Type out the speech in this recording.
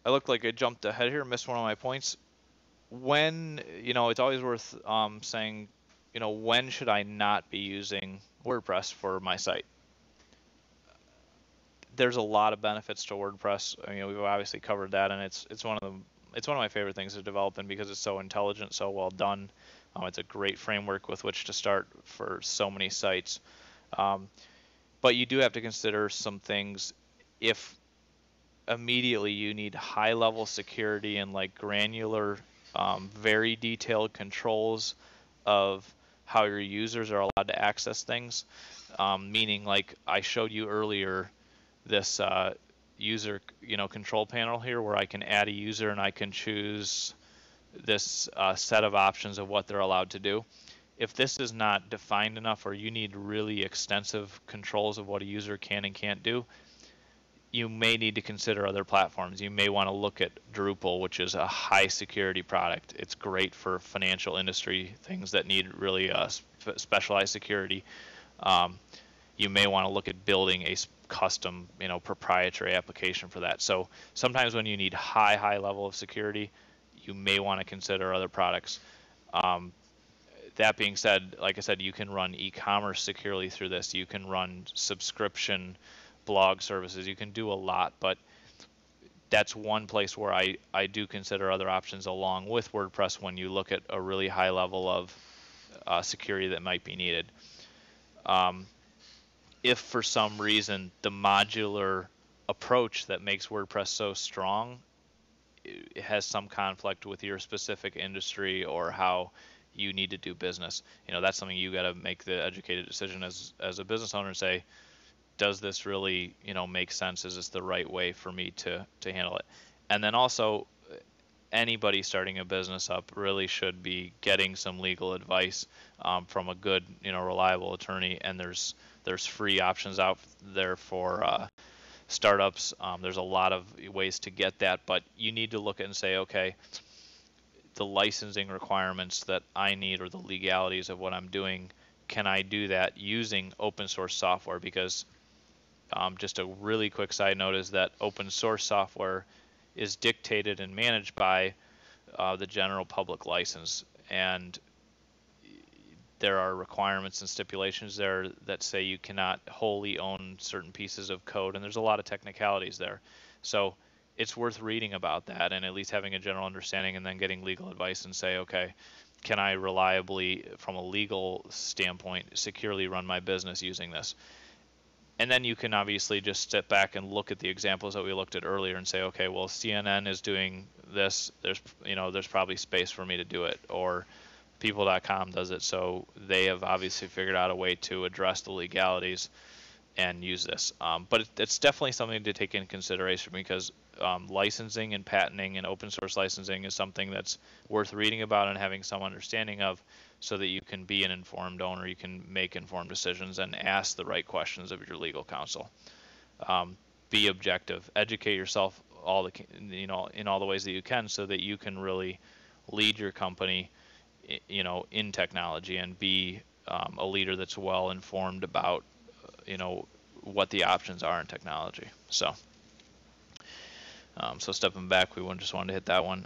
I look like I jumped ahead here, missed one of my points. When, it's always worth saying, when should I not be using WordPress for my site? There's a lot of benefits to WordPress. I mean, we've obviously covered that, and it's one of my favorite things to develop in because it's so intelligent, so well done. It's a great framework with which to start for so many sites. Um, but you do have to consider some things. If immediately you need high level security and like granular, very detailed controls of how your users are allowed to access things, meaning like I showed you earlier, this user control panel here where I can add a user and I can choose this set of options of what they're allowed to do. If this is not defined enough, or you need really extensive controls of what a user can and can't do, you may need to consider other platforms. You may want to look at Drupal, which is a high security product. It's great for financial industry things that need really specialized security. Um, you may want to look at building a custom, proprietary application for that. So sometimes when you need high level of security, you may want to consider other products. Um, that being said, like I said, you can run e-commerce securely through this. You can run subscription blog services. You can do a lot, but that's one place where I do consider other options along with WordPress when you look at a really high level of security that might be needed. Um, if for some reason the modular approach that makes WordPress so strong it has some conflict with your specific industry or how you need to do business, that's something you got to make the educated decision as a business owner and say, does this really, make sense? Is this the right way for me to handle it? And then also, anybody starting a business up really should be getting some legal advice from a good, reliable attorney. And there's free options out there for startups. There's a lot of ways to get that, but you need to look at and say, okay, the licensing requirements that I need or the legalities of what I'm doing, can I do that using open source software? Because just a really quick side note is that open source software is dictated and managed by the general public license, and there are requirements and stipulations there that say you cannot wholly own certain pieces of code, and there's a lot of technicalities there. So it's worth reading about that and at least having a general understanding and then getting legal advice and say, okay, can I reliably, from a legal standpoint, securely run my business using this? And then you can obviously just step back and look at the examples that we looked at earlier and say, okay, well, CNN is doing this. There's probably space for me to do it, or People.com does it, so they have obviously figured out a way to address the legalities and use this. But it's definitely something to take into consideration because licensing and patenting and open source licensing is something that's worth reading about and having some understanding of so that you can be an informed owner, you can make informed decisions and ask the right questions of your legal counsel. Be objective, educate yourself in all the ways that you can so that you can really lead your company in technology and be a leader that's well informed about what the options are in technology. So stepping back, we just wanted to hit that one.